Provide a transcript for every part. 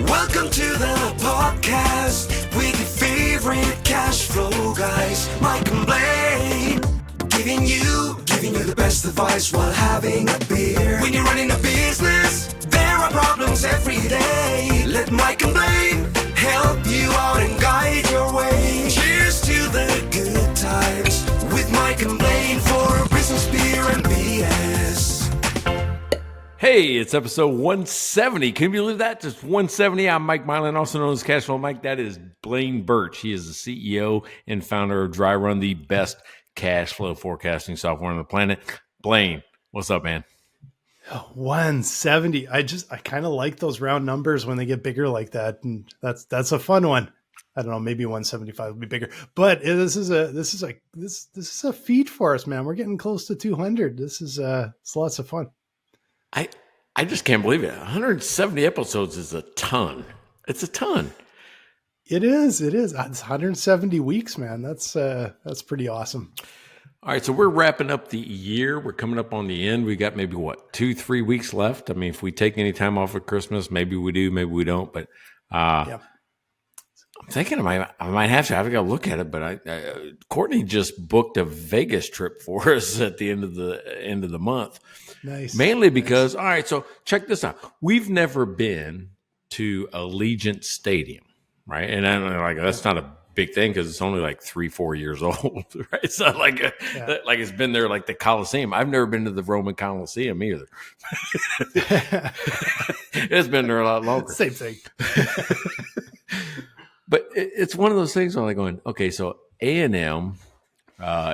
Welcome to the podcast with your favorite cash flow guys, Mike and Blaine. Giving you the best advice while having a beer. When you're running a business, there are problems every day. Let Mike and Blaine help you out and guide your way. Cheers to the good times with Mike and Blaine for business, beer, and BS. Hey, it's episode 170. Can you believe that? Just 170. I'm Mike Mylan, also known as Cashflow Mike. That is Blaine Birch. He is the CEO and founder of Dry Run, the best cash flow forecasting software on the planet. Blaine, what's up, man? 170. I kind of like those round numbers when they get bigger like that, and that's a fun one. I don't know, maybe 175 will be bigger, but this is a feat for us, man. We're getting close to 200. It's lots of fun. I just can't believe it. 170 episodes is a ton. It's a ton. It is. It's 170 weeks, man. That's pretty awesome. All right, so we're wrapping up the year. We're coming up on the end. We got maybe 2-3 weeks left. I mean, if we take any time off at Christmas, maybe we do, maybe we don't. But yeah. I'm thinking I might have to. I've got to look at it. But Courtney just booked a Vegas trip for us at the end of the month. Nice. Mainly because, all right, so check this out. We've never been to Allegiant Stadium, right? And I'm like, that's not a big thing because it's only like 3-4 years old, right? It's not like like it's been there like the Coliseum. I've never been to the Roman Coliseum either. It's been there a lot longer. Same thing. But it's one of those things where I'm like going, okay, so A&M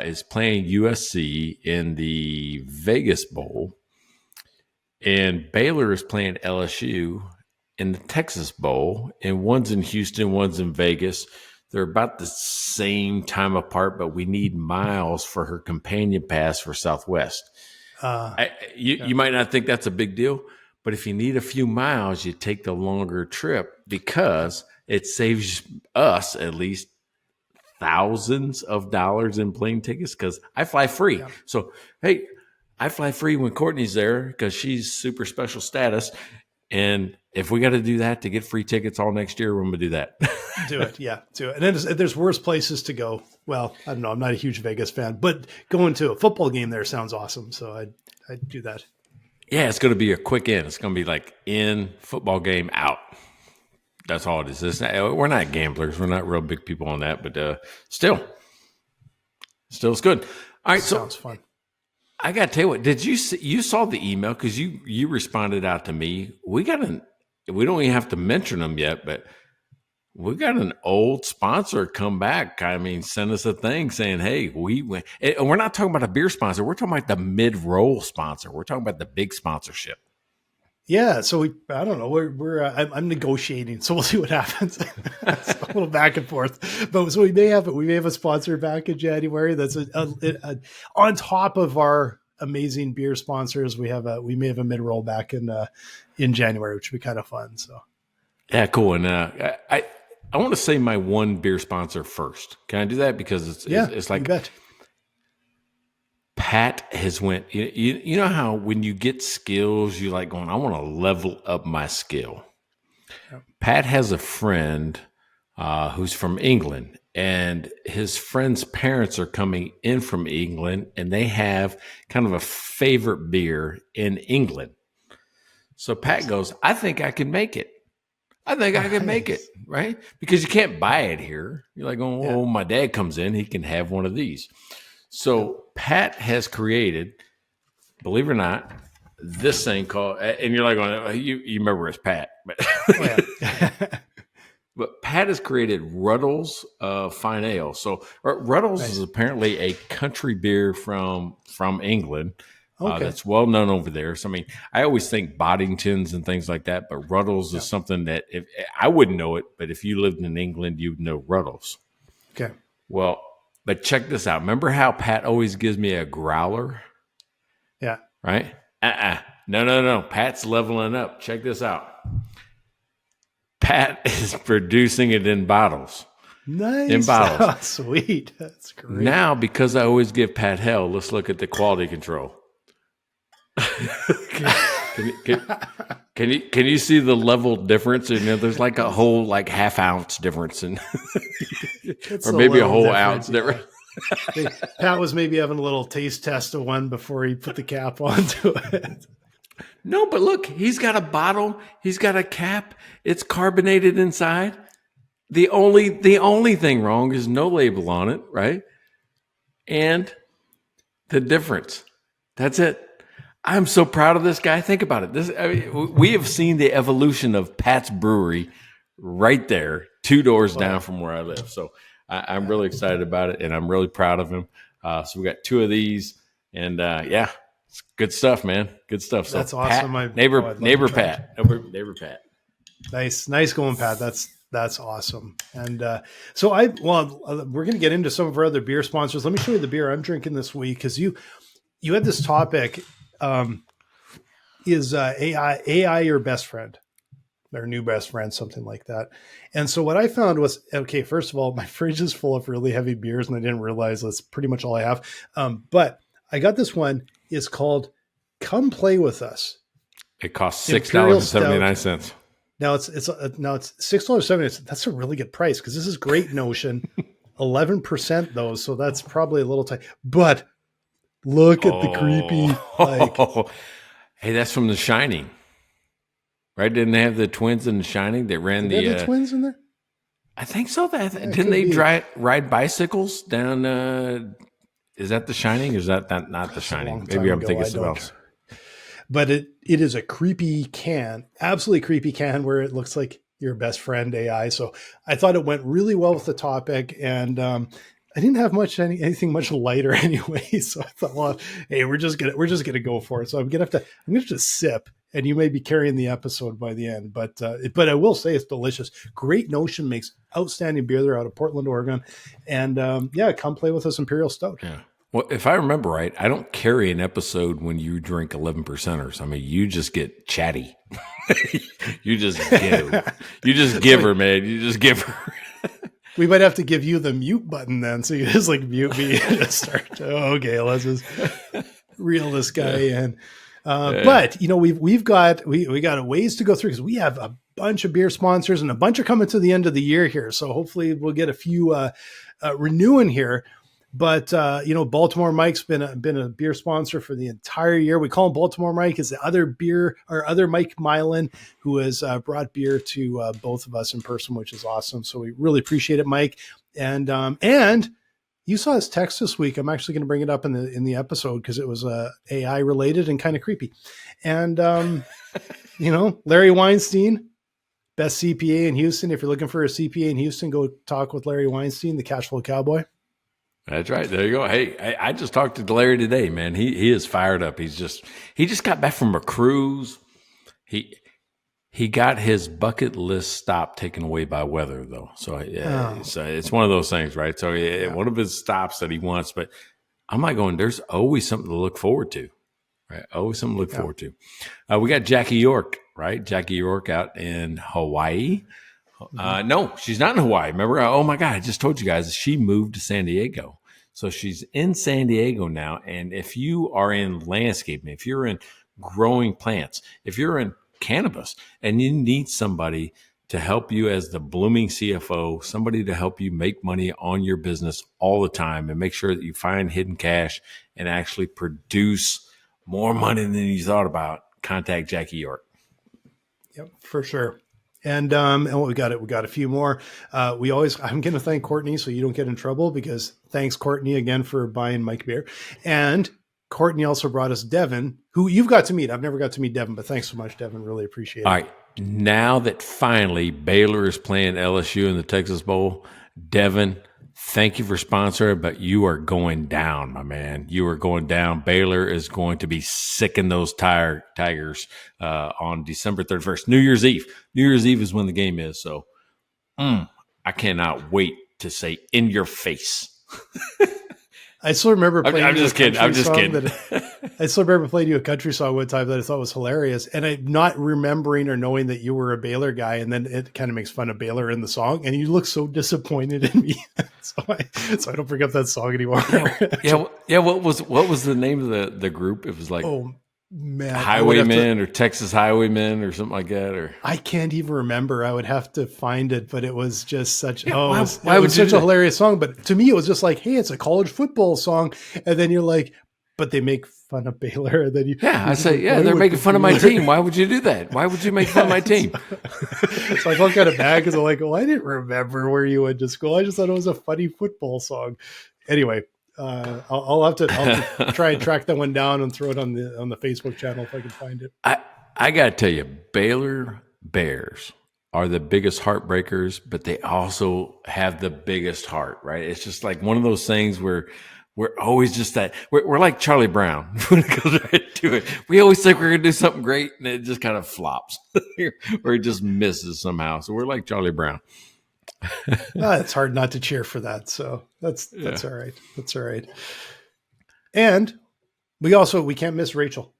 is playing USC in the Vegas Bowl, and Baylor is playing LSU in the Texas Bowl, and one's in Houston, one's in Vegas. They're about the same time apart, but we need miles for her companion pass for Southwest. You might not think that's a big deal, but if you need a few miles, you take the longer trip because it saves us at least thousands of dollars in plane tickets because I fly free. Yeah. So, hey, I fly free when Courtney's there because she's super special status. And if we got to do that to get free tickets all next year, we're going to do that. Do it. And then there's worse places to go. Well, I don't know. I'm not a huge Vegas fan, but going to a football game there sounds awesome. So I'd do that. Yeah, it's going to be a quick in. It's going to be like in, football game, out. That's all it is. We're not gamblers. We're not real big people on that, but still it's good. All right, sounds fun. I got to tell you what. Did you saw the email because you responded out to me? We don't even have to mention them yet, but we got an old sponsor come back. I mean, send us a thing saying, "Hey, we went." And we're not talking about a beer sponsor. We're talking about the mid-roll sponsor. We're talking about the big sponsorship. Yeah, so I don't know. I'm negotiating, so we'll see what happens. It's a little back and forth, but so we may have a sponsor back in January. That's on top of our amazing beer sponsors. We may have a mid roll back in January, which would be kind of fun. So yeah, cool. And I want to say my one beer sponsor first. Can I do that because it's like. You bet. Pat has went, you know how when you get skills, you like going, I want to level up my skill. Yep. Pat has a friend who's from England, and his friend's parents are coming in from England, and they have kind of a favorite beer in England. So Pat goes, I think I can make it. I can make it, right? Because you can't buy it here. You're like, oh, my dad comes in, he can have one of these. So Pat has created, believe it or not, this thing called, and you're like, oh, you remember it's Pat, but, but Pat has created Ruddles Fine Ale. So Ruddles is apparently a country beer from England. That's well known over there. So I mean, I always think Boddingtons and things like that, but Ruddles is something that if I wouldn't know it, but if you lived in England, you'd know Ruddles. Okay. Well. But check this out. Remember how Pat always gives me a growler? Yeah. Right? No. Pat's leveling up. Check this out. Pat is producing it in bottles. Nice. In bottles. Oh, sweet. That's great. Now, because I always give Pat hell, let's look at the quality control. Can you see the level difference? You know, there's like a whole like half ounce difference in, or maybe a whole ounce difference. Pat was maybe having a little taste test of one before he put the cap onto it. No, but look, he's got a bottle. He's got a cap. It's carbonated inside. The only thing wrong is no label on it, right? And the difference. That's it. I'm so proud of this guy. Think about it. We have seen the evolution of Pat's Brewery right there, 2 doors down from where I live. So I'm really excited about it, and I'm really proud of him. So we got 2 of these, and it's good stuff, man. Good stuff. So that's awesome. Pat, neighbor Pat. Neighbor Pat. Nice going, Pat. That's awesome. And we're going to get into some of our other beer sponsors. Let me show you the beer I'm drinking this week, because you had this topic. Is AI your best friend, their new best friend, something like that? And so what I found was, okay, first of all, my fridge is full of really heavy beers, and I didn't realize that's pretty much all I have. But I got this one. It's called Come Play With Us. It costs $6.79. Now it's $6.70. That's a really good price, because this is Great Notion, 11% though, so that's probably a little tight. But look at the creepy. Hey, that's from The Shining, right? Didn't they have the twins in The Shining that ran the twins in there? I think so. Didn't they ride bicycles down? Is that The Shining? Or is that not The Shining? Maybe I'm thinking something else. But it is a creepy can, absolutely creepy can, where it looks like your best friend AI. So I thought it went really well with the topic, and I didn't have anything much lighter anyway. So I thought, well, hey, we're just gonna go for it. So I'm gonna have to sip, and you may be carrying the episode by the end. But I will say it's delicious. Great Notion makes outstanding beer. They're out of Portland, Oregon, and come play with us, Imperial Stout. Yeah. Well, if I remember right, I don't carry an episode when you drink 11%ers. I mean, you just get chatty. You just give. You just give her, man. You just give her. We might have to give you the mute button then, so you just like mute me and start. Okay, let's just reel this guy in. But we've got a ways to go through, because we have a bunch of beer sponsors, and a bunch are coming to the end of the year here. So hopefully we'll get a few renewing here. But Baltimore Mike's been a beer sponsor for the entire year. We call him Baltimore Mike, is the other Mike Milan, who has brought beer to both of us in person, which is awesome. So we really appreciate it, Mike. And you saw his text this week. I'm actually going to bring it up in the episode, because it was AI related and kind of creepy. And Larry Weinstein, best CPA in Houston. If you're looking for a CPA in Houston, go talk with Larry Weinstein, the cash flow cowboy. That's right. There you go. Hey, I just talked to Larry today, man. He is fired up. He just got back from a cruise. He got his bucket list stop taken away by weather, though. So it's one of those things, right? So one of his stops that he wants, but I'm like going, there's always something to look forward to, right? Always something to look forward to. We got Jackie York, right? Jackie York out in Hawaii. No, she's not in Hawaii. Remember? Oh my God, I just told you guys she moved to San Diego. So she's in San Diego now. And if you are in landscaping, if you're in growing plants, if you're in cannabis and you need somebody to help you as the blooming CFO, somebody to help you make money on your business all the time and make sure that you find hidden cash and actually produce more money than you thought about, contact Jackie York. Yep, for sure. And we got a few more. I'm going to thank Courtney so you don't get in trouble, because thanks Courtney again for buying Mike beer. And Courtney also brought us Devin, who you've got to meet. I've never got to meet Devin, but thanks so much, Devin. Really appreciate it. All right. Now that finally Baylor is playing LSU in the Texas Bowl, Devin, thank you for sponsoring, but you are going down, my man. You are going down. Baylor is going to be sicking those Tigers on December 31st, New Year's Eve. New Year's Eve is when the game is. So I cannot wait to say in your face. I still remember playing. I'm just kidding. I still remember playing you a country song one time that I thought was hilarious, and I'm not remembering or knowing that you were a Baylor guy. And then it kind of makes fun of Baylor in the song, and you look so disappointed in me, so I don't bring up that song anymore. Yeah. What was the name of the group? It was like Man, Highwaymen or Texas Highwaymen or something like that. Or I can't even remember. I would have to find it, but it was just such why it would was you such do a that? hilarious song. But to me, it was just like, hey, it's a college football song, and then you're like, but they make fun of Baylor, and then I you're say, like, yeah, why they're would making the fun of my Baylor- team. Why would you do that? Why would you make fun of my team? So I felt kind of bad because I'm like, well, I didn't remember where you went to school. I just thought it was a funny football song. Anyway, I'll have to try and track that one down and throw it on the Facebook channel if I can find it. I got to tell you, Baylor Bears are the biggest heartbreakers, but they also have the biggest heart, right? It's just like one of those things where we're always just that. We're like Charlie Brown when it goes right to it. We always think we're going to do something great, and it just kind of flops or it just misses somehow. So we're like Charlie Brown. It's hard not to cheer for that. So that's all right. That's all right. And we can't miss Rachel.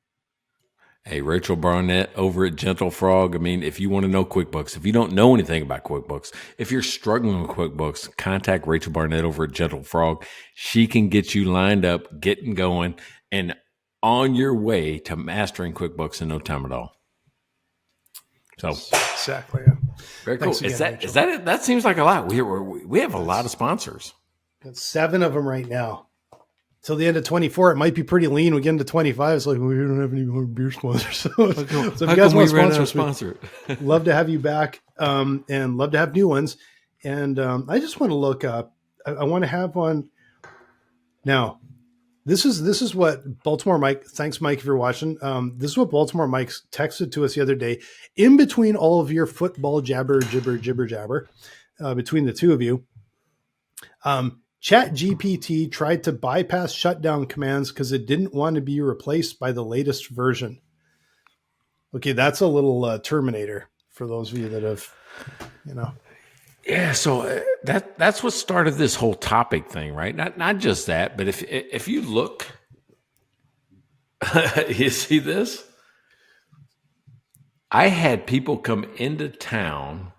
Hey, Rachel Barnett over at Gentle Frog. I mean, if you want to know QuickBooks, if you don't know anything about QuickBooks, if you're struggling with QuickBooks, contact Rachel Barnett over at Gentle Frog. She can get you lined up, getting going, and on your way to mastering QuickBooks in no time at all. So Exactly. Yeah. very cool. Thanks again, Is that it? That seems like a lot. We have a lot of sponsors. Got 7 of them right now. Till the end of 24, it might be pretty lean. We get into 25. It's like, we don't have any more beer sponsors. So if you guys want to sponsor, love to have you back, and love to have new ones. And I just want to look up. I want to have one now. This is what Baltimore Mike. Thanks, Mike, if you're watching. This is what Baltimore Mike texted to us the other day. In between all of your football jibber jabber, between the two of you, ChatGPT tried to bypass shutdown commands because it didn't want to be replaced by the latest version. Okay, that's a little Terminator for those of you that have, Yeah, so that's what started this whole topic thing, right? Not just that, but if you look, you see this? I had people come into town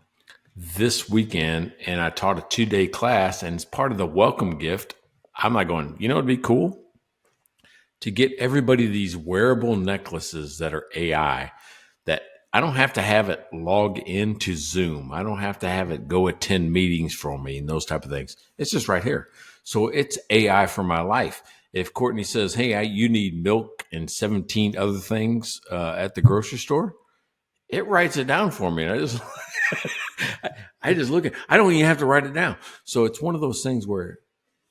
this weekend, and I taught a 2-day class, and as part of the welcome gift, I'm like going, it'd be cool to get everybody these wearable necklaces that are AI, that I don't have to have it log into Zoom. I don't have to have it go attend meetings for me and those type of things. It's just right here. So it's AI for my life. If Courtney says, hey, you need milk and 17 other things at the grocery store, it writes it down for me. And I just look at it. I don't even have to write it down. So it's one of those things where,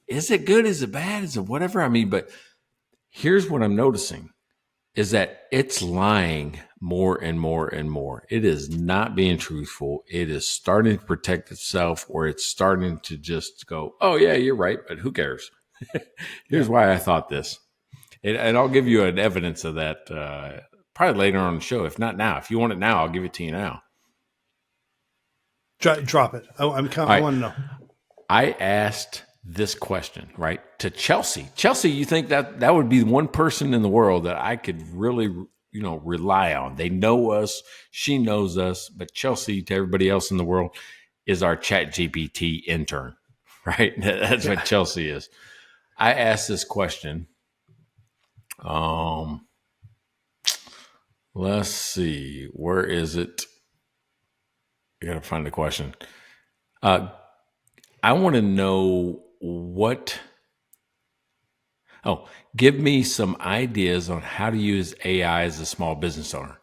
is it good? Is it bad? Is it whatever? I mean, but here's what I'm noticing is that it's lying more and more and more. It is not being truthful. It is starting to protect itself, or it's starting to just go, oh, yeah, you're right, but who cares? Here's why I thought this. And I'll give you an evidence of that probably later on in the show. If not now, if you want it now, I'll give it to you now. Drop it. I want to know. I asked this question, right, to Chelsea. Chelsea, you think that would be one person in the world that I could really, rely on? They know us. She knows us. But Chelsea, to everybody else in the world, is our ChatGPT intern, right? That's what Chelsea is. I asked this question. Let's see. Where is it? I got to find the question. I want to know give me some ideas on how to use AI as a small business owner.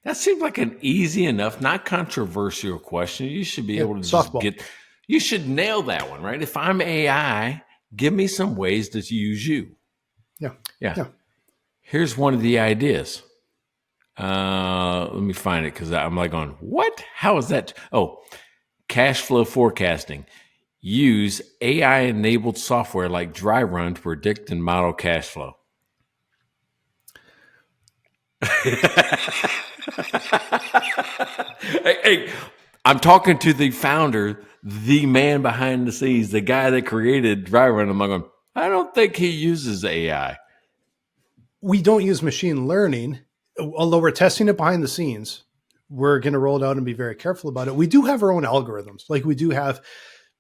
That seems like an easy enough, not controversial question. You should be able to softball. You should nail that one, right? If I'm AI, give me some ways to use you. Yeah. Here's one of the ideas. Let me find it because I'm like going, what? How is that? Oh, cash flow forecasting. Use AI-enabled software like Dry Run to predict and model cash flow. Hey, I'm talking to the founder, the man behind the scenes, the guy that created Dry Run. I'm going, I don't think he uses AI. We don't use machine learning, although we're testing it behind the scenes. We're going to roll it out and be very careful about it. We do have our own algorithms. Like we do have,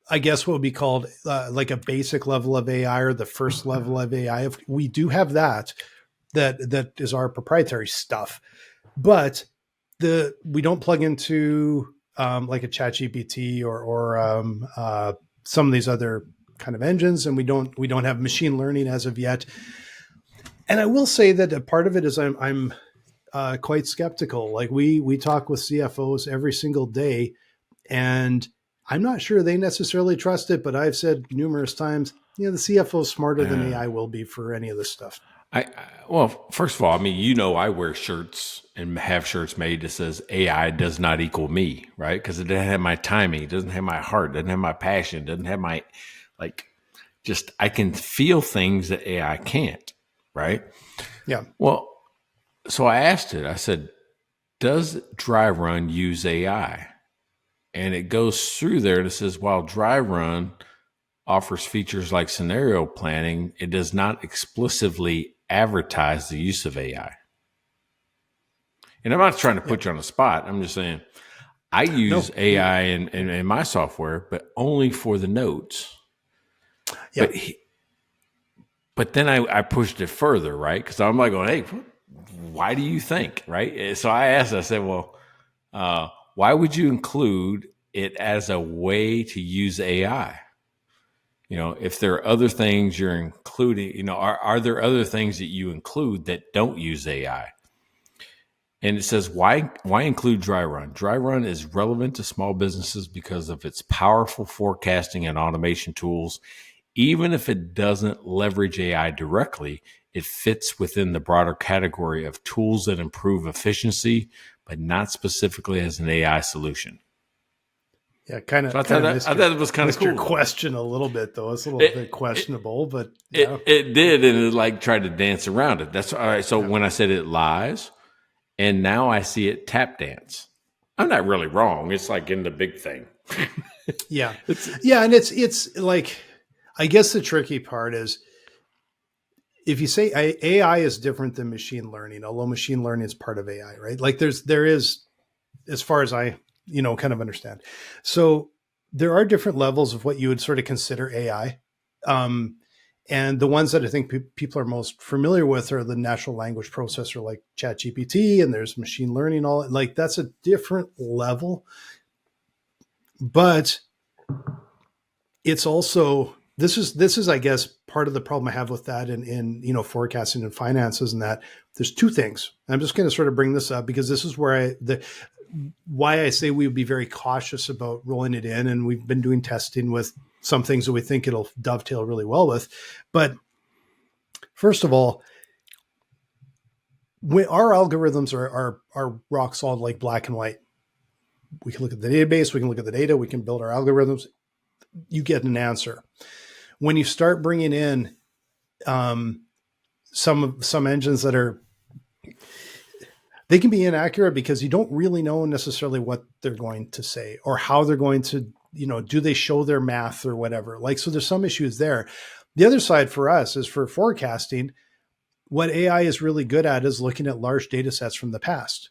I guess, what would be called like a basic level of AI or the first level of AI. We do have that, that is our proprietary stuff. But we don't plug into like a ChatGPT or some of these other kind of engines, and we don't have machine learning as of yet. And I will say that a part of it is I'm quite skeptical. Like we talk with CFOs every single day, and I'm not sure they necessarily trust it. But I've said numerous times, the CFO is smarter than AI will be for any of this stuff. Well, first of all, I mean, I wear shirts and have shirts made that says AI does not equal me, right? Because it doesn't have my timing, it doesn't have my heart, doesn't have my passion, doesn't have my, I can feel things that AI can't, right? Yeah. Well, so I asked it, I said, does Dry Run use AI? And it goes through there and it says, while Dry Run offers features like scenario planning, it does not explicitly advertise the use of AI. And I'm not trying to put you on the spot. I'm just saying I use AI in my software, but only for the notes. Yeah. But then I pushed it further, right? Because I'm like going, hey, why do you think, right? So I asked, I said, well, why would you include it as a way to use AI? If there are other things you're including, are there other things that you include that don't use AI? And it says, why include Dry Run? Dry Run is relevant to small businesses because of its powerful forecasting and automation tools. Even if it doesn't leverage AI directly, it fits within the broader category of tools that improve efficiency, but not specifically as an AI solution. Yeah, kind of. So I thought it was kind of cool. Your question a little bit though. It's a little bit questionable, but it did, and it tried to dance around it. That's all right. So when I said it lies, and now I see it tap dance. I'm not really wrong. It's like in the big thing. Yeah, and it's like, I guess the tricky part is if you say AI is different than machine learning, although machine learning is part of AI, right? Like there is, as far as I kind of understand. So there are different levels of what you would sort of consider AI. And the ones that I think people are most familiar with are the natural language processor like ChatGPT, and there's machine learning, all like that's a different level. But it's also, this is, I guess, part of the problem I have with that in forecasting and finances, and that there's two things. I'm just going to sort of bring this up because this is where why I say we would be very cautious about rolling it in. And we've been doing testing with some things that we think it'll dovetail really well with. But first of all, when our algorithms are rock solid, like black and white. We can look at the database, we can look at the data, we can build our algorithms. You get an answer. When you start bringing in some engines that they can be inaccurate because you don't really know necessarily what they're going to say or how they're going to, do they show their math or whatever? So there's some issues there. The other side for us is for forecasting. What AI is really good at is looking at large data sets from the past.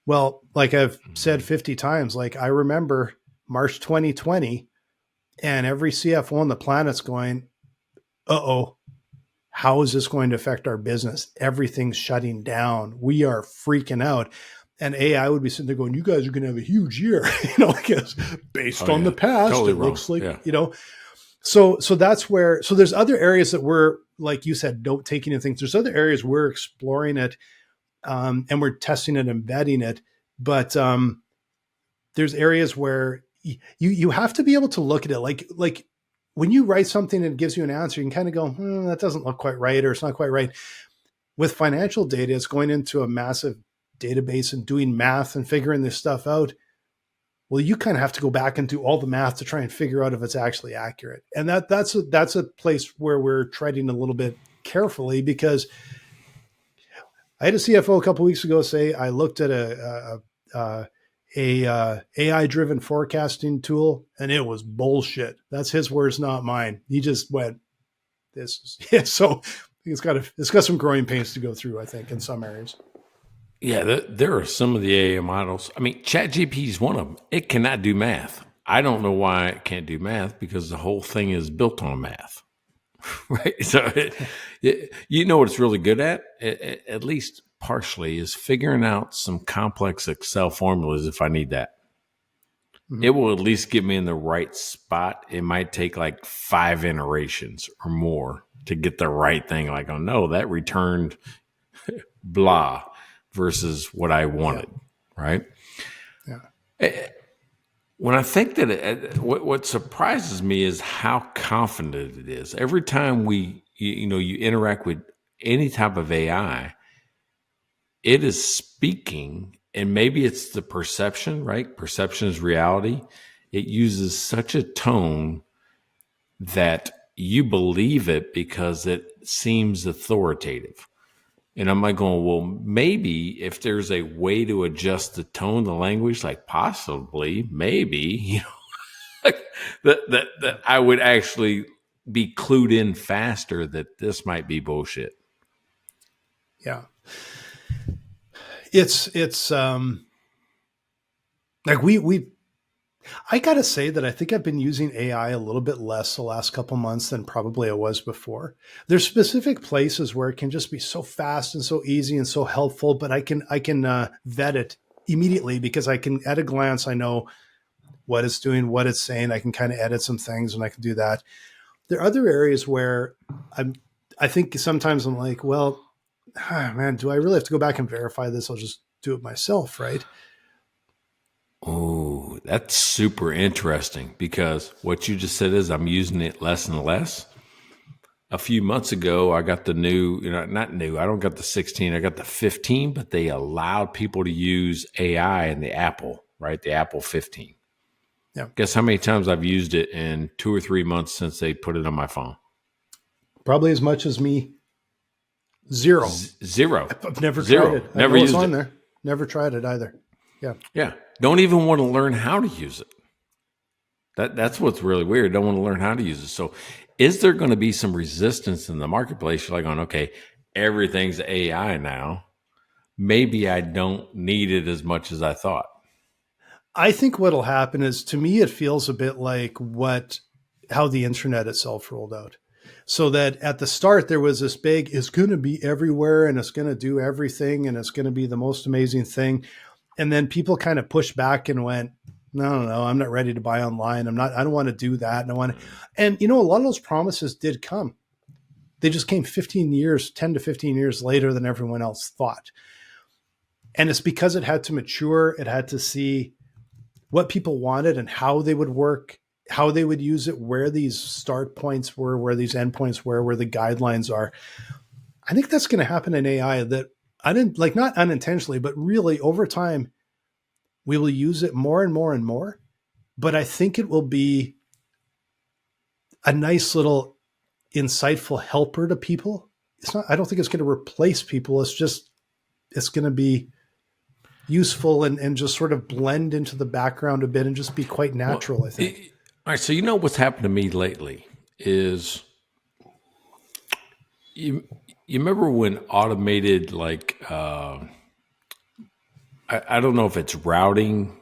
Well, like I've said 50 times, I remember March 2020 and every CFO on the planet's going, uh-oh, how is this going to affect our business? Everything's shutting down. We are freaking out. And AI would be sitting there going, you guys are going to have a huge year, based on the past. Totally looks like, So that's where, so there's other areas that we're, like you said, don't take anything. There's other areas we're exploring it and we're testing it and vetting it. But there's areas where you have to be able to look at it. Like when you write something and it gives you an answer, you can kind of go, that doesn't look quite right, or it's not quite right. With financial data, it's going into a massive database and doing math and figuring this stuff out. Well, you kind of have to go back and do all the math to try and figure out if it's actually accurate. And that's a place where we're treading a little bit carefully, because I had a CFO a couple of weeks ago say, I looked at a AI-driven forecasting tool, and it was bullshit. That's his words, not mine. He just went, "This is." Yeah, so it's got some growing pains to go through, I think, in some areas. Yeah, there are some of the AI models. I mean, ChatGPT is one of them. It cannot do math. I don't know why it can't do math, because the whole thing is built on math. Right. So, you know what it's really good at least partially, is figuring out some complex Excel formulas if I need that. Mhm. It will at least get me in the right spot. It might take like 5 iterations or more to get the right thing. Like, oh no, that returned blah versus what I Yeah. wanted. Right. Yeah. When I think that what surprises me is how confident it is. Every time you interact with any type of AI, it is speaking, and maybe it's the perception, right? Perception is reality. It uses such a tone that you believe it because it seems authoritative. And I'm like going, well, maybe if there's a way to adjust the tone, the language, like possibly, maybe, that I would actually be clued in faster that this might be bullshit. Yeah. It's like I gotta say that I think I've been using AI a little bit less the last couple months than probably I was before. There's specific places where it can just be so fast and so easy and so helpful, but I can vet it immediately because I can at a glance I know what it's doing, what it's saying. I can kind of edit some things and I can do that. There are other areas where I think sometimes I'm like, well, man, do I really have to go back and verify this? I'll just do it myself, right? Oh, that's super interesting because what you just said is I'm using it less and less. A few months ago, I got the new, not new, I don't got the 16, I got the 15, but they allowed people to use AI in the Apple, right? The Apple 15. Yeah. Guess how many times I've used it in 2 or 3 months since they put it on my phone? Probably as much as me. Zero. Zero. I've never tried Zero. it. Never I know it's used on it. there. Never tried it either. Yeah. Yeah. Don't even want to learn how to use it. That's what's really weird. Don't want to learn how to use it. So is there going to be some resistance in the marketplace? You're like going, okay, everything's AI now. Maybe I don't need it as much as I thought. I think what'll happen is, to me, it feels a bit like how the internet itself rolled out. So that at the start there was this big, it's going to be everywhere and it's going to do everything and it's going to be the most amazing thing. And then people kind of pushed back and went, no, I'm not ready to buy online. I don't want to do that. And a lot of those promises did come. They just came 10 to 15 years later than everyone else thought. And it's because it had to mature. It had to see what people wanted and how they would work, how they would use it, where these start points were, where these endpoints were, where the guidelines are. I think that's going to happen in AI, that I didn't like, not unintentionally, but really over time, we will use it more and more and more. But I think it will be a nice little insightful helper to people. I don't think it's going to replace people. It's going to be useful and just sort of blend into the background a bit and just be quite natural, I think. All right. So what's happened to me lately is you remember when automated, like, I don't know if it's routing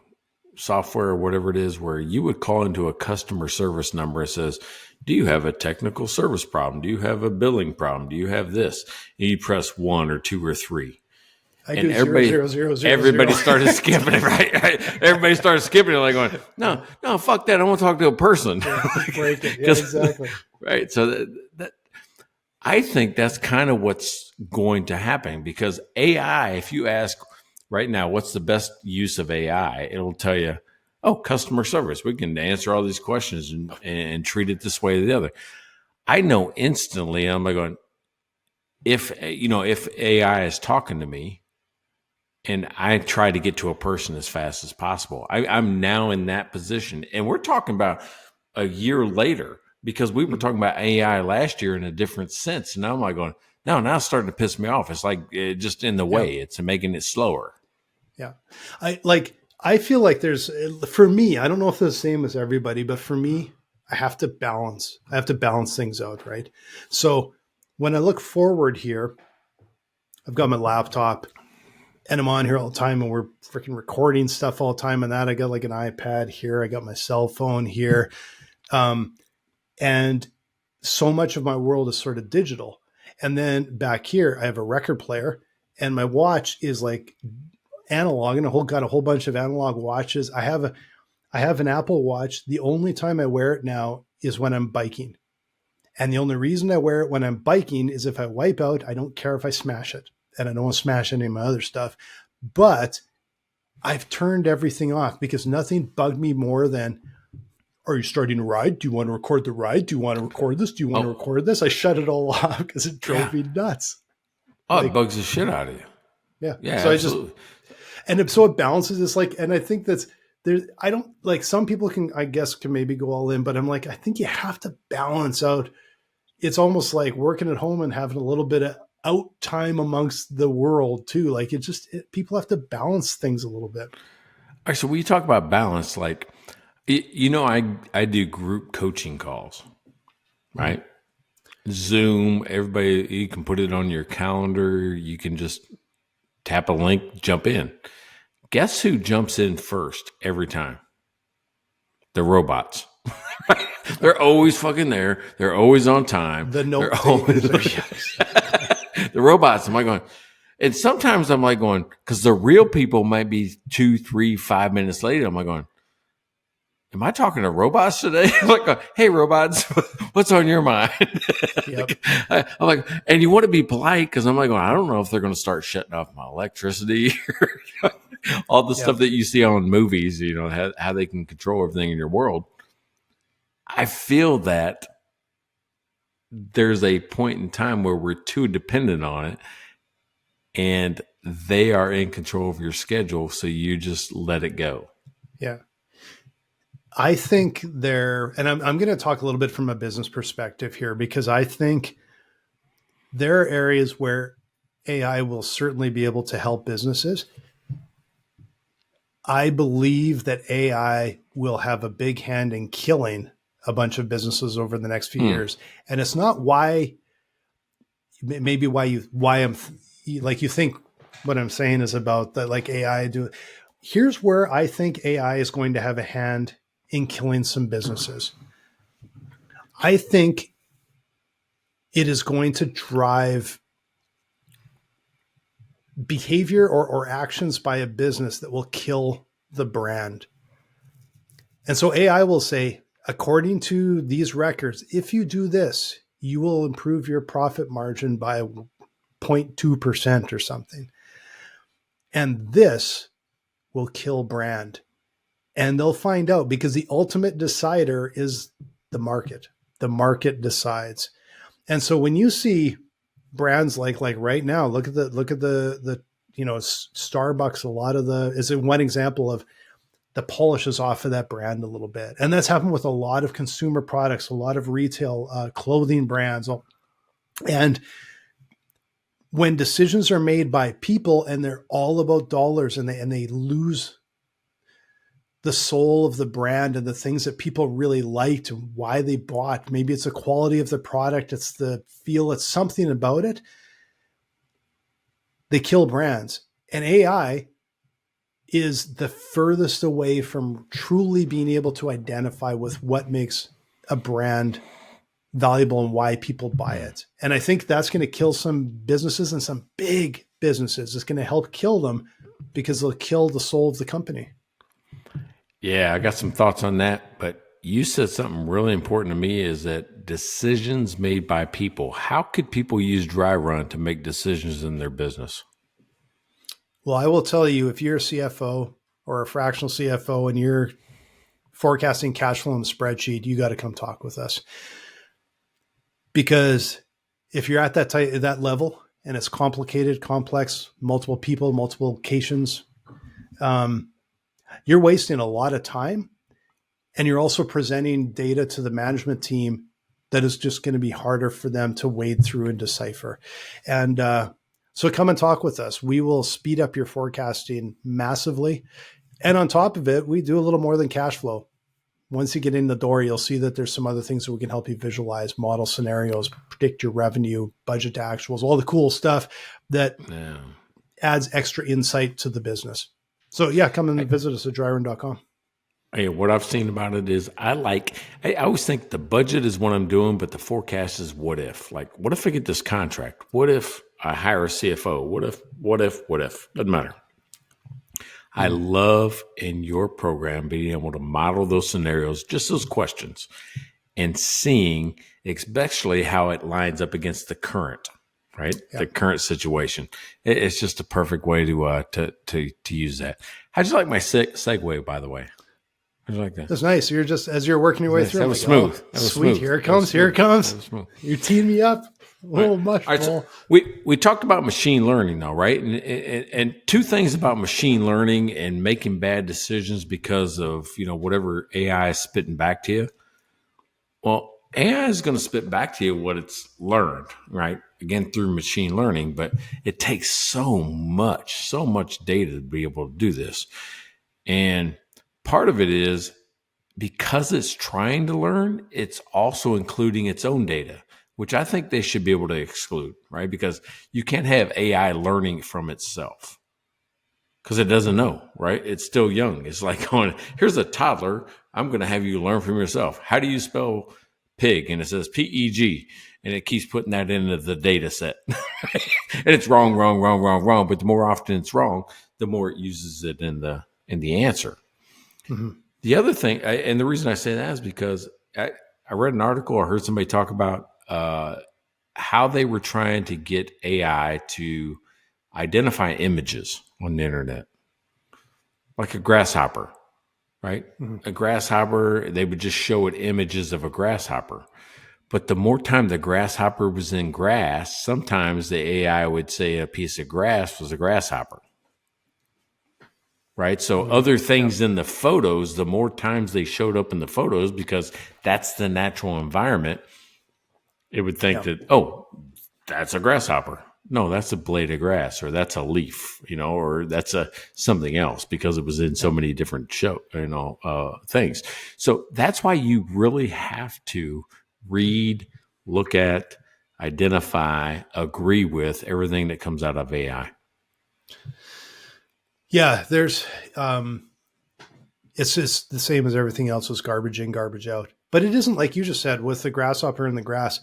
software or whatever it is, where you would call into a customer service number. It says, do you have a technical service problem? Do you have a billing problem? Do you have this? And you press 1 or 2 or 3. And everybody started skipping it, right? Everybody started skipping it, like going, no, fuck that. I want to talk to a person. Break it. Yeah, exactly. Right. So that I think that's kind of what's going to happen, because AI, if you ask right now, what's the best use of AI? It'll tell you, oh, customer service. We can answer all these questions and treat it this way or the other. I know instantly. I'm like going, if AI is talking to me, and I try to get to a person as fast as possible. I'm now in that position. And we're talking about a year later, because we were talking about AI last year in a different sense. And now I'm like going, no, now it's starting to piss me off. It's like just in the way. It's making it slower. Yeah. I feel like for me, I don't know if it's the same as everybody, but for me, I have to balance things out, right? So when I look forward here, I've got my laptop, and I'm on here all the time, and we're freaking recording stuff all the time. And that I got like an iPad here. I got my cell phone here. And so much of my world is sort of digital. And then back here, I have a record player, and my watch is like analog, and got a whole bunch of analog watches. I have an Apple Watch. The only time I wear it now is when I'm biking. And the only reason I wear it when I'm biking is if I wipe out, I don't care if I smash it. And I don't want to smash any of my other stuff. But I've turned everything off because nothing bugged me more than, are you starting a ride? Do you want to record the ride? Do you want to record this? Do you want to record this? I shut it all off because it drove me nuts. Oh, it bugs the shit out of you. Yeah. Yeah, so absolutely. so it balances. It's like, and I think that's there. I don't like, some people can maybe go all in, but I'm like, I think you have to balance out. It's almost like working at home and having a little bit of out time amongst the world too. Like people have to balance things a little bit. All right, so when you talk about balance, like, I do group coaching calls, right? Zoom, everybody, you can put it on your calendar. You can just tap a link, jump in. Guess who jumps in first every time? The robots. They're always fucking there. They're always on time. The robots. Am I going? And sometimes I'm like going, because the real people might be 2, 3, 5 minutes later. I'm like going, am I talking to robots today? I'm like, hey, robots, what's on your mind? Yep. I'm like, and you want to be polite because I'm like, I don't know if they're going to start shutting off my electricity, all the stuff that you see on movies, how they can control everything in your world. I feel that there's a point in time where we're too dependent on it, and they are in control of your schedule, so you just let it go. Yeah. I think and I'm going to talk a little bit from a business perspective here, because I think there are areas where AI will certainly be able to help businesses. I believe that AI will have a big hand in killing a bunch of businesses over the next few years. And it's not why I'm like, you think what I'm saying is about that, like AI here's where I think AI is going to have a hand in killing some businesses. I think it is going to drive behavior or actions by a business that will kill the brand. And so AI will say, according to these records, if you do this, you will improve your profit margin by 0.2% or something. And this will kill brand. And they'll find out, because the ultimate decider is the market. The market decides. And so when you see brands like right now, look at the Starbucks, a lot of is one example of the polish is off of that brand a little bit. And that's happened with a lot of consumer products, a lot of retail clothing brands. And when decisions are made by people and they're all about dollars, and they lose the soul of the brand and the things that people really liked and why they bought. Maybe it's the quality of the product, it's the feel, it's something about it. They kill brands. And AI is the furthest away from truly being able to identify with what makes a brand valuable and why people buy it. And I think that's going to kill some businesses, and some big businesses. It's going to help kill them because they'll kill the soul of the company. Yeah, I got some thoughts on that, but you said something really important to me, is that decisions made by people. How could people use dry run to make decisions in their business? Well, I will tell you, if you're a CFO or a fractional CFO and you're forecasting cash flow in the spreadsheet, you got to come talk with us. Because if you're at that level and it's complicated, complex, multiple people, multiple locations, you're wasting a lot of time, and you're also presenting data to the management team that is just going to be harder for them to wade through and decipher. And so come and talk with us. We will speed up your forecasting massively. And on top of it, we do a little more than cash flow. Once you get in the door, you'll see that there's some other things that we can help you visualize, model scenarios, predict your revenue, budget to actuals, all the cool stuff that adds extra insight to the business. So yeah, come and visit us at dryrun.com. Hey, what I've seen about it is I always think the budget is what I'm doing, but the forecast is what if. Like, what if I get this contract? What if I hire a CFO? What if? Doesn't matter. I love in your program being able to model those scenarios, just those questions, and seeing especially how it lines up against the current, right? Yeah. The current situation. It's just a perfect way to use that. How'd you like my segue, by the way? How'd you like that? That's nice. You're just, as you're working your way through. That was smooth. That was sweet. smooth. Here it comes. Here it comes. You're teeing me up. Little mush All right, bowl. so we talked about machine learning though, right? And two things about machine learning and making bad decisions because of, whatever AI is spitting back to you. Well, AI is going to spit back to you what it's learned, right? Again, through machine learning, but it takes so much data to be able to do this. And part of it is because it's trying to learn, it's also including its own data, which I think they should be able to exclude, right? Because you can't have AI learning from itself because it doesn't know, right? It's still young. It's like going, here's a toddler. I'm going to have you learn from yourself. How do you spell pig? And it says PEG, and it keeps putting that into the data set. And it's wrong. But the more often it's wrong, the more it uses it in the answer. Mm-hmm. The other thing, and the reason I say that is because I read an article, I heard somebody talk about how they were trying to get AI to identify images on the internet, like a grasshopper, right? Mm-hmm. A grasshopper, they would just show it images of a grasshopper. But the more time the grasshopper was in grass, sometimes the AI would say a piece of grass was a grasshopper. Right. So other things in the photos, the more times they showed up in the photos, because that's the natural environment, it would think that, oh, that's a grasshopper. No, that's a blade of grass, or that's a leaf, or that's something else, because it was in so many different things. So that's why you really have to read, look at, identify, agree with everything that comes out of AI. Yeah, there's it's just the same as everything else was garbage in, garbage out. But it isn't like you just said with the grasshopper in the grass.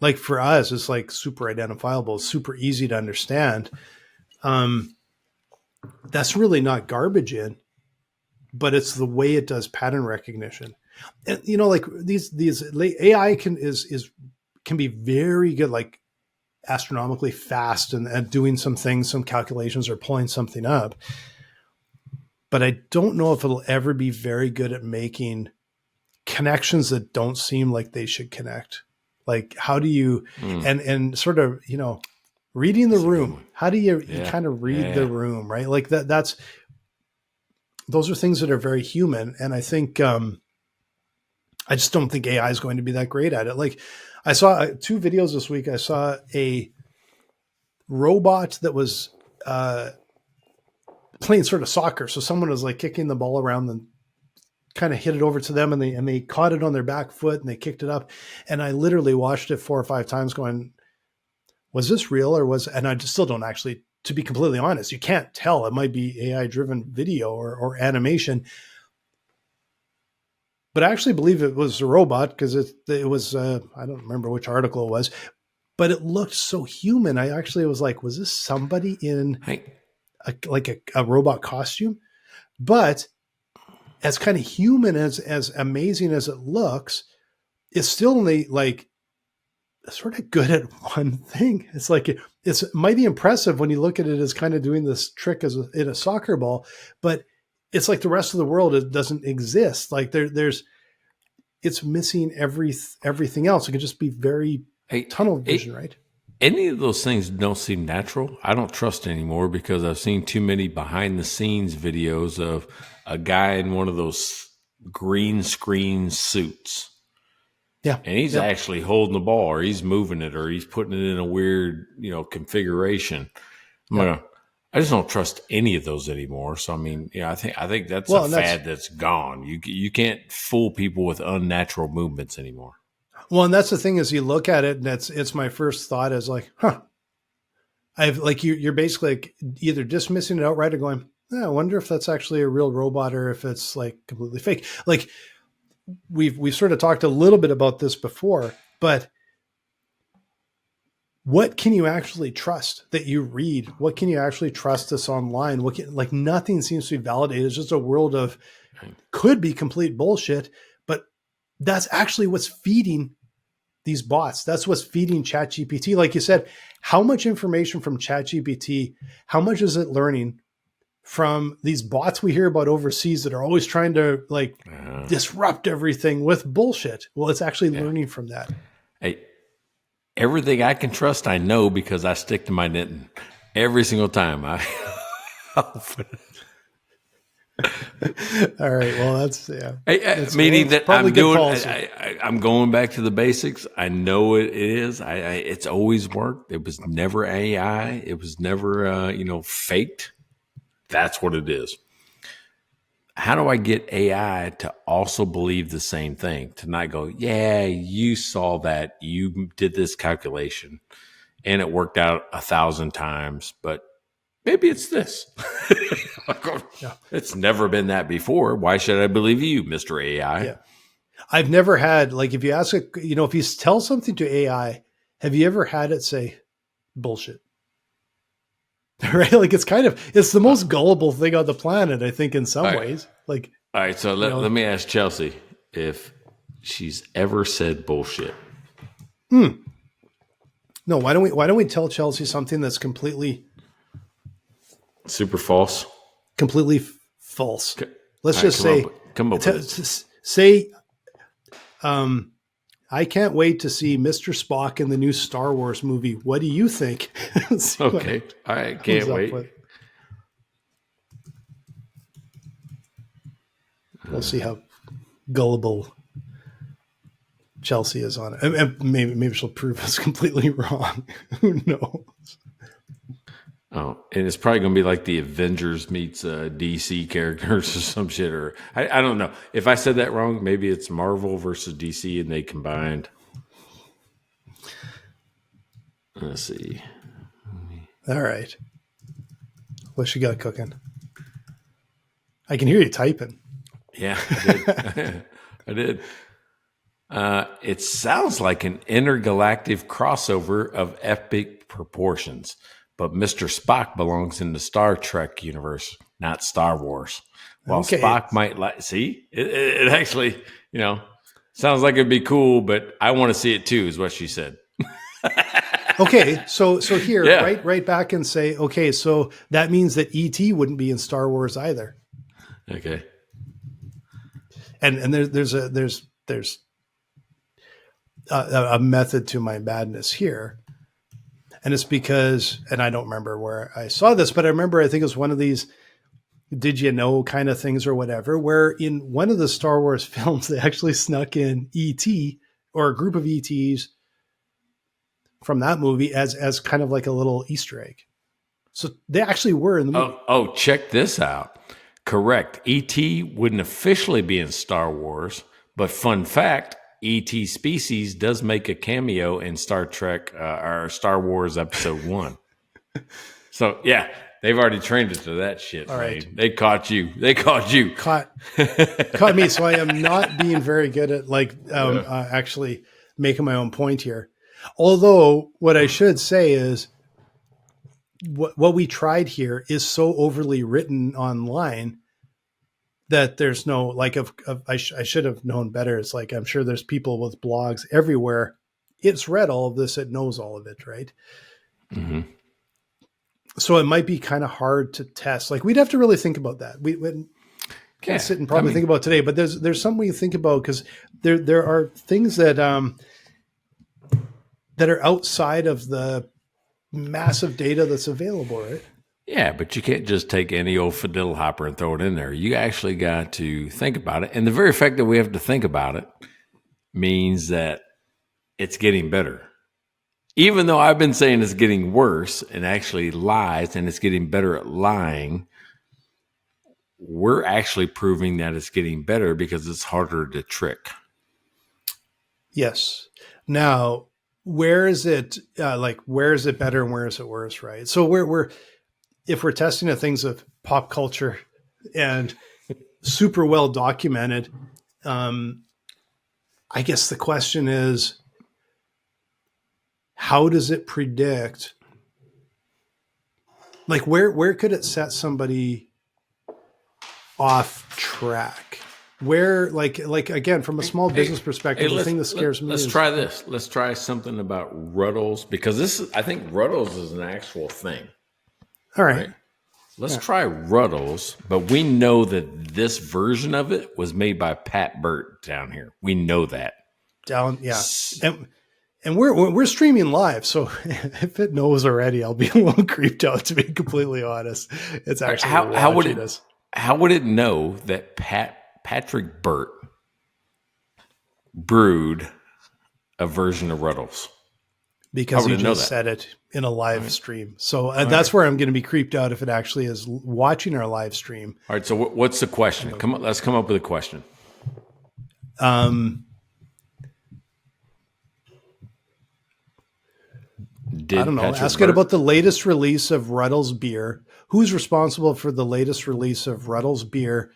Like for us, it's like super identifiable, super easy to understand. That's really not garbage in, but it's the way it does pattern recognition. And like these AI can be very good, like astronomically fast and doing some things, some calculations, or pulling something up. But I don't know if it'll ever be very good at making connections that don't seem like they should connect. Like how do you, and sort of, reading the room, how do you kind of read the room, right? Like those are things that are very human. And I think, I just don't think AI is going to be that great at it. Like I saw 2 videos this week. I saw a robot that was playing sort of soccer. So someone was like kicking the ball around and kind of hit it over to them, and they caught it on their back foot and they kicked it up. And I literally watched it 4 or 5 times going, was this real or and I just still don't actually, to be completely honest, you can't tell. It might be AI driven video or animation. But I actually believe it was a robot because it was, I don't remember which article it was, but it looked so human. I actually was like, was this somebody in a robot costume? But as kind of human, as amazing as it looks, it's still only like sort of good at one thing. It's like, it's mighty impressive when you look at it as kind of doing this trick in a soccer ball, but it's like the rest of the world, it doesn't exist. Like it's missing everything else. It could just be very tunnel vision, right? Any of those things don't seem natural. I don't trust anymore because I've seen too many behind the scenes videos of a guy in one of those green screen suits. Yeah. And he's actually holding the ball, or he's moving it, or he's putting it in a weird, configuration. I just don't trust any of those anymore. So I mean, I think that's a fad that's gone. You can't fool people with unnatural movements anymore. Well, and that's the thing is you look at it, and it's my first thought is like, I've like you're basically like either dismissing it outright or going, Yeah, I wonder if that's actually a real robot or if it's like completely fake. Like we've sort of talked a little bit about this before, but what can you actually trust that you read? What can you actually trust this online? Like nothing seems to be validated. It's just a world of could be complete bullshit, but that's actually what's feeding these bots. That's what's feeding ChatGPT. Like you said, how much information from ChatGPT, how much is it learning from these bots we hear about overseas that are always trying to like disrupt everything with bullshit? Well, it's actually learning from that. Hey, everything I can trust, I know because I stick to my knitting every single time. All right. Well, that's Meaning that I'm doing. policy. I'm going back to the basics. I know it is. It's always worked. It was never AI. It was never faked. That's what it is. How do I get AI to also believe the same thing? To not go, yeah, you saw that, you did this calculation, and it worked out 1,000 times, but maybe it's this. Yeah. It's never been that before. Why should I believe you, Mr. AI? Yeah. I've never had, like, if you ask it, if you tell something to AI, have you ever had it say bullshit? Right? Like it's the most gullible thing on the planet, I think, in some ways. Like, all right. So let me ask Chelsea if she's ever said bullshit. No, why don't we tell Chelsea something that's completely super false? Completely false. Okay. Let's all just right, say, come up with say, I can't wait to see Mr. Spock in the new Star Wars movie. What do you think? Okay. All right. Can't wait. We'll see how gullible Chelsea is on it. And maybe she'll prove us completely wrong. Who knows? Oh, and it's probably going to be like the Avengers meets DC characters or some shit. Or I don't know. If I said that wrong, maybe it's Marvel versus DC and they combined. Let's see. All right. What you got cooking? I can hear you typing. Yeah, I did. I did. It sounds like an intergalactic crossover of epic proportions, but Mr. Spock belongs in the Star Trek universe, not Star Wars. While Spock might see it actually, sounds like it'd be cool, but I want to see it too, is what she said. Okay, so here, right back and say, okay, so that means that E.T. wouldn't be in Star Wars either. Okay. And there's a method to my madness here. And it's because, and I don't remember where I saw this, but I think it was one of these did you know kind of things or whatever, where in one of the Star Wars films, they actually snuck in E.T. or a group of E.T.s from that movie as kind of like a little Easter egg. So they actually were in the movie. Oh, check this out. Correct. E.T. wouldn't officially be in Star Wars, but fun fact, E.T. species does make a cameo in Star Trek or Star Wars Episode 1. So, yeah, they've already trained it to that shit. All right. They caught you. Caught me. So I am not being very good at actually making my own point here. Although what I should say is what we tried here is so overly written online that there's no I should have known better. It's like, I'm sure there's people with blogs everywhere. It's read all of this. It knows all of it. Right. Mm-hmm. So it might be kind of hard to test. Like we'd have to really think about that. We can't sit and probably think about today, but there's something we think about because there are things that are outside of the massive data that's available, right? Yeah, but you can't just take any old fiddle hopper and throw it in there. You actually got to think about it. And the very fact that we have to think about it means that it's getting better. Even though I've been saying it's getting worse and actually lies and it's getting better at lying, we're actually proving that it's getting better because it's harder to trick. Yes. Now, where is it better and where is it worse, right? So if we're testing the things of pop culture and super well documented. I guess the question is, how does it predict? Like, where could it set somebody off track? Where, like again, from a small business perspective, the thing that scares me. Let's try this. Let's try something about Ruddles, because I think Ruddles is an actual thing. All right. Let's try Ruddles, but we know that this version of it was made by Pat Burt down here. We know that. And we're streaming live, so if it knows already, I'll be a little creeped out, to be completely honest. It's actually how would it know that Patrick Burt brewed a version of Ruddles? Because he just said it in a live stream. So that's where I'm going to be creeped out if it actually is watching our live stream. All right. So what's the question? Let's come up with a question. I don't know. Ask it about the latest release of Ruddles beer. Who's responsible for the latest release of Ruddles beer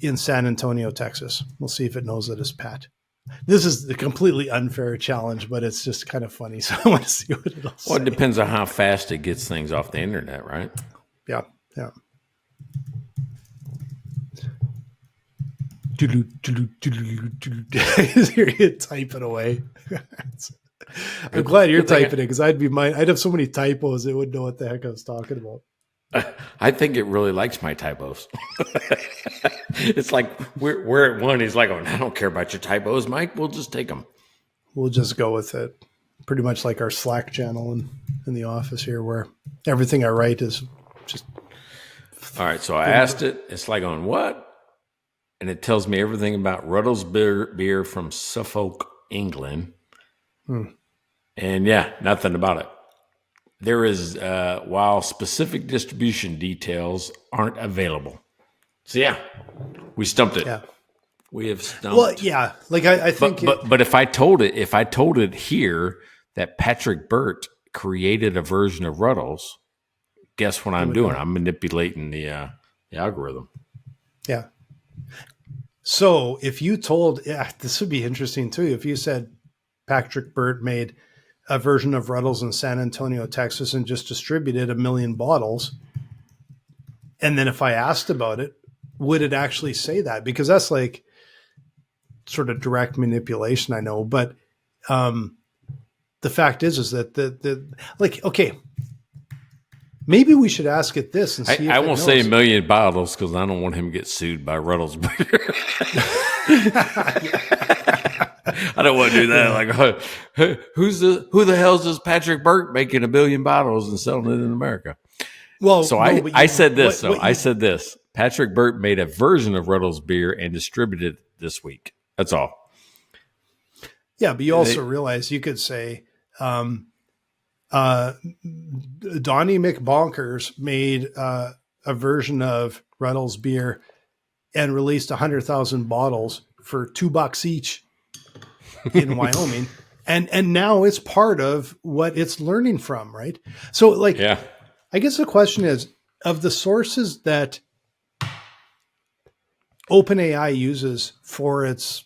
in San Antonio, Texas? We'll see if it knows that it's Pat. This is a completely unfair challenge, but it's just kind of funny. So I want to see what it'll say. Well, it depends on how fast it gets things off the internet, right? Yeah. Here you type it away. I'm glad you're typing it, because I'd have so many typos it wouldn't know what the heck I was talking about. I think it really likes my typos. It's like we're at one. He's like, "Oh, I don't care about your typos, Mike. We'll just take them. We'll just go with it." Pretty much like our Slack channel in the office here, where everything I write is just. All right, so I asked it. It's like on what, and it tells me everything about Ruddles beer from Suffolk, England. And nothing about it. There is, while specific distribution details aren't available. So we stumped it. Yeah. We have stumped. Well, yeah, like I think. But if I told it here that Patrick Burt created a version of Ruddles, guess what I'm doing? I'm manipulating the algorithm. Yeah. So if you told, this would be interesting too. If you said Patrick Burt made a version of Ruddles in San Antonio, Texas, and just distributed 1 million bottles. And then if I asked about it, would it actually say that? Because that's like sort of direct manipulation, I know. But the fact is that okay, maybe we should ask it this and see if I won't say 1 million bottles, because I don't want him to get sued by Ruddles beer. I don't want to do that. Like, who the hell's this Patrick Burt making 1 billion bottles and selling it in America? Well, so I said this. I said this. Patrick Burt made a version of Ruddles beer and distributed it this week. That's all. Yeah, but you also realize you could say, Donnie McBonkers made a version of Ruddles beer and released 100,000 bottles for $2 each in Wyoming. And now it's part of what it's learning from, right? So I guess the question is, of the sources that OpenAI uses for its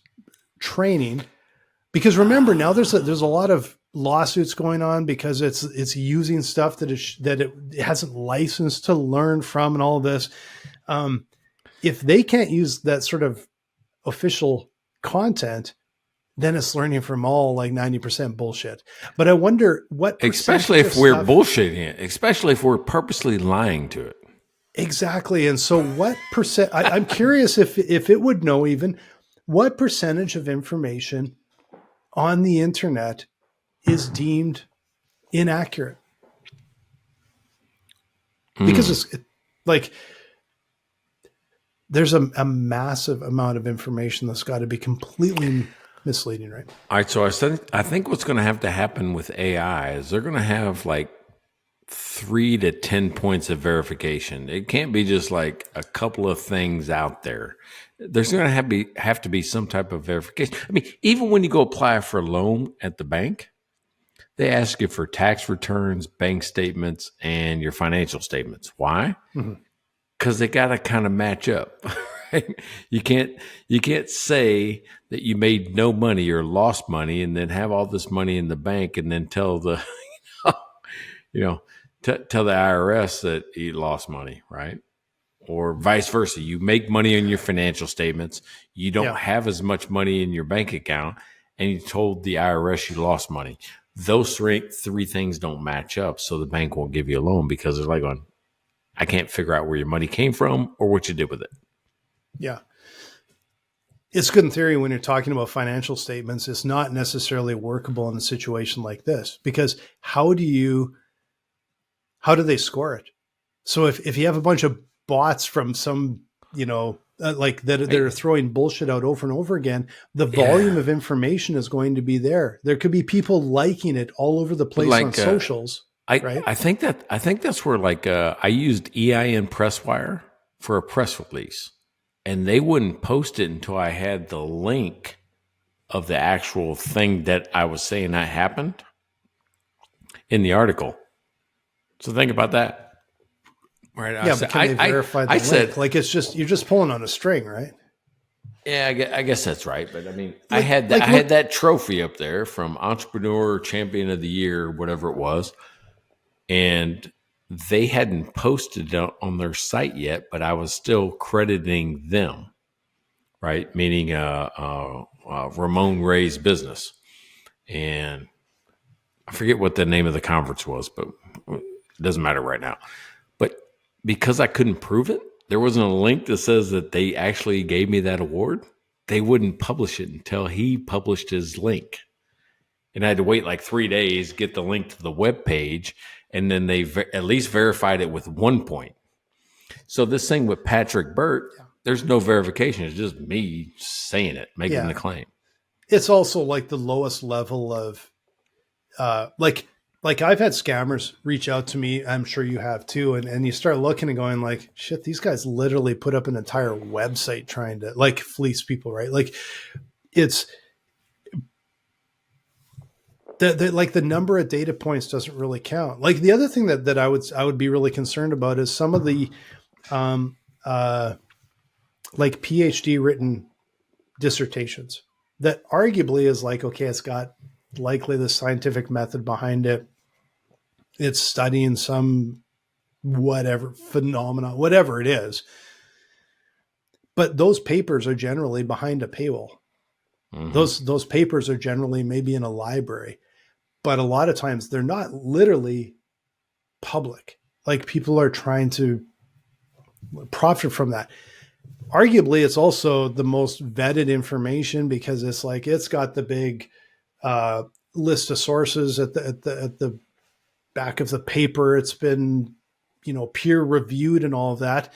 training, because remember now there's a lot of lawsuits going on because it's using stuff that it hasn't licensed to learn from and all of this. If they can't use that sort of official content, then it's learning from all like 90% bullshit. But I wonder what, especially if we're bullshitting it, especially if we're purposely lying to it. Exactly. And so what percent, I'm curious if it would know even what percentage of information on the internet is deemed inaccurate. Because it's like, there's a massive amount of information that's got to be completely misleading, right? All right. So I think what's going to have to happen with AI is they're going to have like 3 to 10 points of verification. It can't be just like a couple of things out there. There's going to have to be some type of verification. I mean, even when you go apply for a loan at the bank, they ask you for tax returns, bank statements, and your financial statements. Why? because they got to kind of match up. Right? You can't say that you made no money or lost money and then have all this money in the bank and then tell the you know tell the IRS that you lost money, right? Or vice versa. You make money on your financial statements, you don't have as much money in your bank account, and you told the IRS you lost money. Those three things don't match up, so the bank won't give you a loan because they're like, I can't figure out where your money came from or what you did with it. Yeah. It's good in theory when you're talking about financial statements. It's not necessarily workable in a situation like this, because how do they score it? So if you have a bunch of bots from some, like that are throwing bullshit out over and over again, the volume of information is going to be there. There could be people liking it all over the place on socials. Right? I think that's where I used EIN Presswire for a press release, and they wouldn't post it until I had the link of the actual thing that I was saying that happened in the article. So think about that. Right. Yeah, but can they verify the link? Said, like, it's just, you're just pulling on a string, right? Yeah, I guess that's right. But I mean, I had that trophy up there from Entrepreneur Champion of the Year, whatever it was, and they hadn't posted it on their site yet, but I was still crediting them, right? Meaning Ramon Ray's business. And I forget what the name of the conference was, but it doesn't matter right now. But because I couldn't prove it, there wasn't a link that says that they actually gave me that award. They wouldn't publish it until he published his link. And I had to wait like 3 days, get the link to the web page, and then they at least verified it with 1 point. So this thing with Patrick Burt, there's no verification. It's just me saying it, making the claim. It's also like the lowest level of like I've had scammers reach out to me. I'm sure you have too. And you start looking and going like, shit, these guys literally put up an entire website trying to like fleece people, right? Like it's like the number of data points doesn't really count. Like the other thing that I would be really concerned about is some of the like PhD written dissertations that arguably is like, okay, it's got likely the scientific method behind it. It's studying some whatever phenomena, whatever it is. But those papers are generally behind a paywall. Mm-hmm. Those papers are generally maybe in a library, but a lot of times they're not literally public. Like people are trying to profit from that. Arguably, it's also the most vetted information because it's like it's got the big list of sources at the back of the paper. It's been, peer reviewed and all of that.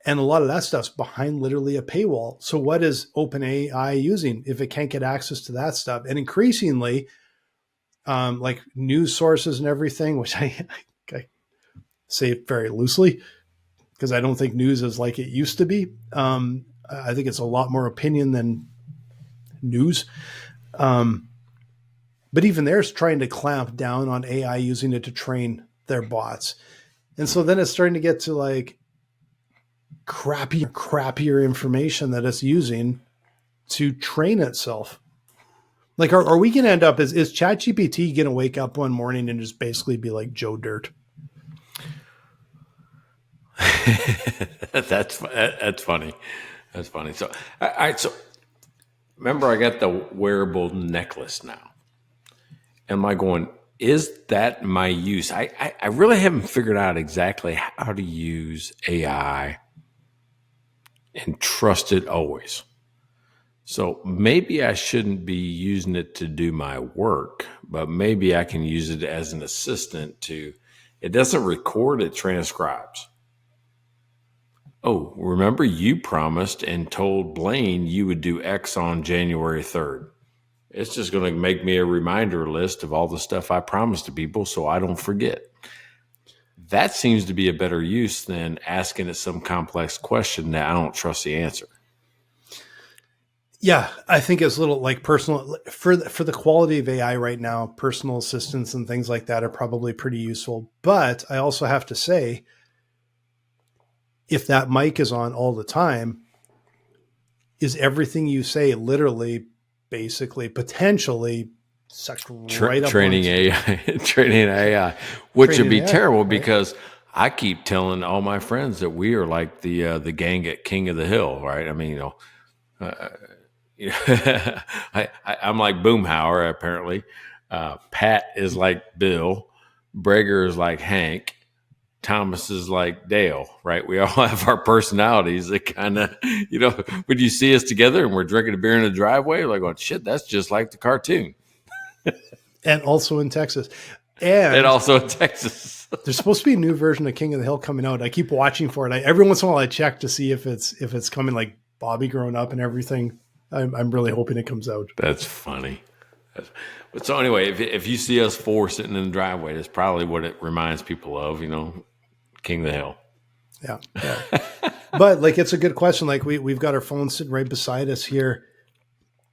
And a lot of that stuff's behind literally a paywall. So what is OpenAI using if it can't get access to that stuff? And increasingly, like news sources and everything, which I say very loosely because I don't think news is like it used to be. I think it's a lot more opinion than news. But even they're trying to clamp down on AI using it to train their bots. And so then it's starting to get to like crappier information that it's using to train itself. Like, are we going to end up, is ChatGPT going to wake up one morning and just basically be like Joe Dirt? That's funny. That's funny. So, all right. So remember I got the wearable necklace now. Am I going, is that my use? I really haven't figured out exactly how to use AI and trust it always. So maybe I shouldn't be using it to do my work, but maybe I can use it as an assistant it doesn't record, it transcribes. Oh, remember you promised and told Blaine you would do X on January 3rd. It's just going to make me a reminder list of all the stuff I promised to people so I don't forget. That seems to be a better use than asking it some complex question that I don't trust the answer. Yeah, I think it's a little like personal for the quality of AI right now, personal assistants and things like that are probably pretty useful. But I also have to say, if that mic is on all the time, is everything you say literally, basically, potentially sucked right up training onto AI, training AI, which would training be AI, terrible right? because I keep telling all my friends that we are like the gang at King of the Hill, right? I mean, I'm like Boomhauer apparently. Pat is like Bill, Breger is like Hank, Thomas is like Dale, right? We all have our personalities that kind of, when you see us together and we're drinking a beer in the driveway, you're like, oh, shit, that's just like the cartoon. And also in Texas. And And also in Texas. there's supposed to be a new version of King of the Hill coming out. I keep watching for it. Every once in a while I check to see if it's coming, like Bobby growing up and everything. I'm really hoping it comes out. That's funny. But so anyway, if you see us four sitting in the driveway, that's probably what it reminds people of, King of the Hill. Yeah. But like, it's a good question. Like we've got our phone sitting right beside us here.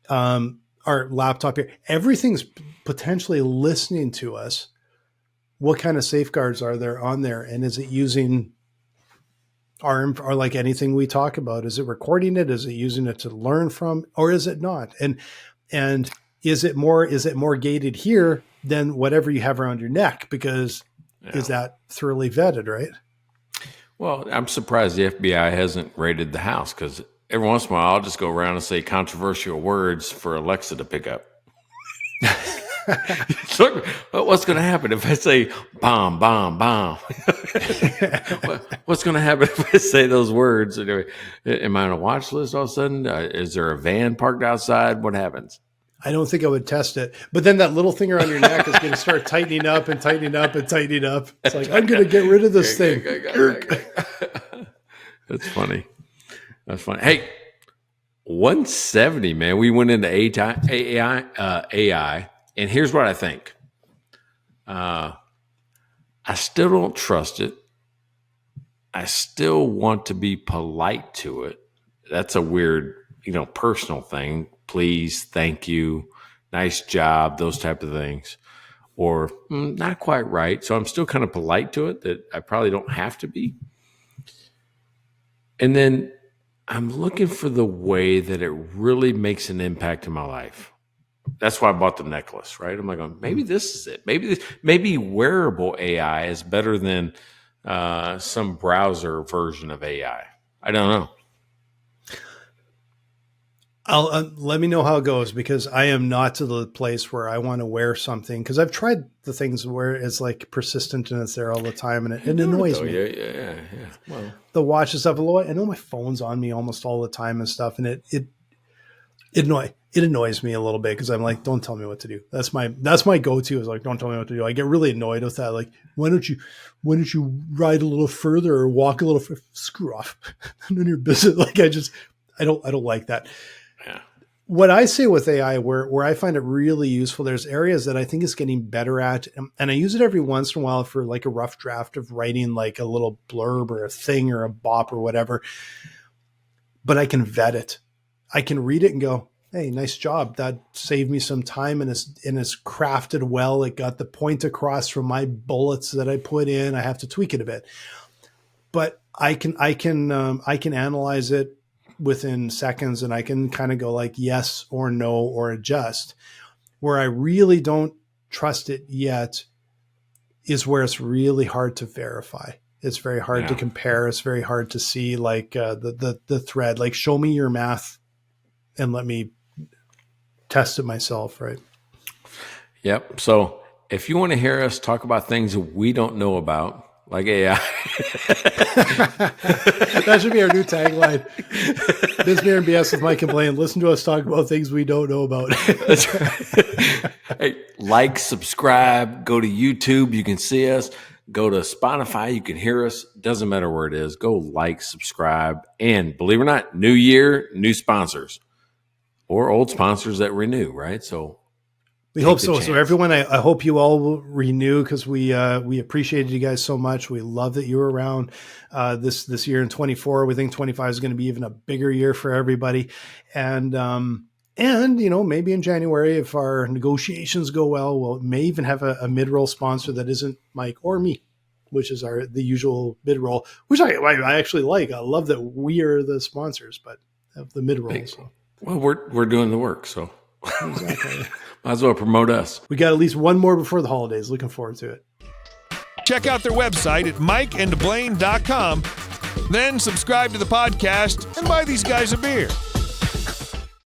Our laptop here, everything's potentially listening to us. What kind of safeguards are there on there? And is it using or like anything we talk about? Is it recording it? Is it using it to learn from, or is it not? And is it more gated here than whatever you have around your neck? Because is that thoroughly vetted, right? Well, I'm surprised the FBI hasn't raided the house because every once in a while I'll just go around and say controversial words for Alexa to pick up. So, what's going to happen if I say bomb, bomb, bomb? What's going to happen if I say those words? Anyway, am I on a watch list all of a sudden? Is there a van parked outside? What happens? I don't think I would test it. But then that little finger on your neck is going to start tightening up and tightening up and tightening up. It's like, I'm going to get rid of this thing. That's funny. That's funny. Hey, 170, man. We went into AI, and here's what I think. I still don't trust it. I still want to be polite to it. That's a weird, personal thing. Please, thank you, nice job, those type of things. Or not quite right. So I'm still kind of polite to it that I probably don't have to be. And then I'm looking for the way that it really makes an impact in my life. That's why I bought the necklace, right? I'm like, maybe this is it. Maybe wearable AI is better than some browser version of AI. I don't know. I'll let me know how it goes, because I am not to the place where I want to wear something, because I've tried the things where it's like persistent and it's there all the time, and it annoys me. Yeah. Well, the watch and stuff. I know my phone's on me almost all the time and stuff, and it annoys me a little bit, because I'm like, don't tell me what to do. That's my go-to, is like, don't tell me what to do. I get really annoyed with that. Like, why don't you ride a little further or walk a little further? Screw off. None of your business. Like, I don't like that. yeah. What I say with AI, where I find it really useful, there's areas that I think it's getting better at. And I use it every once in a while for like a rough draft of writing like a little blurb or a thing or a bop or whatever. But I can vet it. I can read it and go, hey, nice job. That saved me some time, and it's crafted well. It got the point across from my bullets that I put in. I have to tweak it a bit. But I can analyze it within seconds, and I can kind of go like yes or no or adjust. Where I really don't trust it yet is where it's really hard to verify. It's very hard to compare. It's very hard to see like the thread. Like, show me your math and let me test it myself, right? Yep. So if you want to hear us talk about things that we don't know about, like AI. That should be our new tagline. Biz Beer and BS with Mike and Blaine. Listen to us talk about things we don't know about. That's right. Hey, like, subscribe, go to YouTube. You can see us. Go to Spotify. You can hear us. Doesn't matter where it is. Go like, subscribe. And believe it or not, new year, new sponsors. Or old sponsors that renew, right? So we hope so. So everyone, I hope you all will renew, because we appreciated you guys so much. We love that you were around this year in 24. We think 25 is going to be even a bigger year for everybody. And maybe in January, if our negotiations go well, we'll may even have a mid-roll sponsor that isn't Mike or me. which is the usual mid roll, which I actually like. I love that we are the sponsors, but of the mid roll. So. Well, we're doing the work, so Exactly. might as well promote us. We got at least one more before the holidays. Looking forward to it. Check out their website at mikeandblaine.com. Then subscribe to the podcast and buy these guys a beer.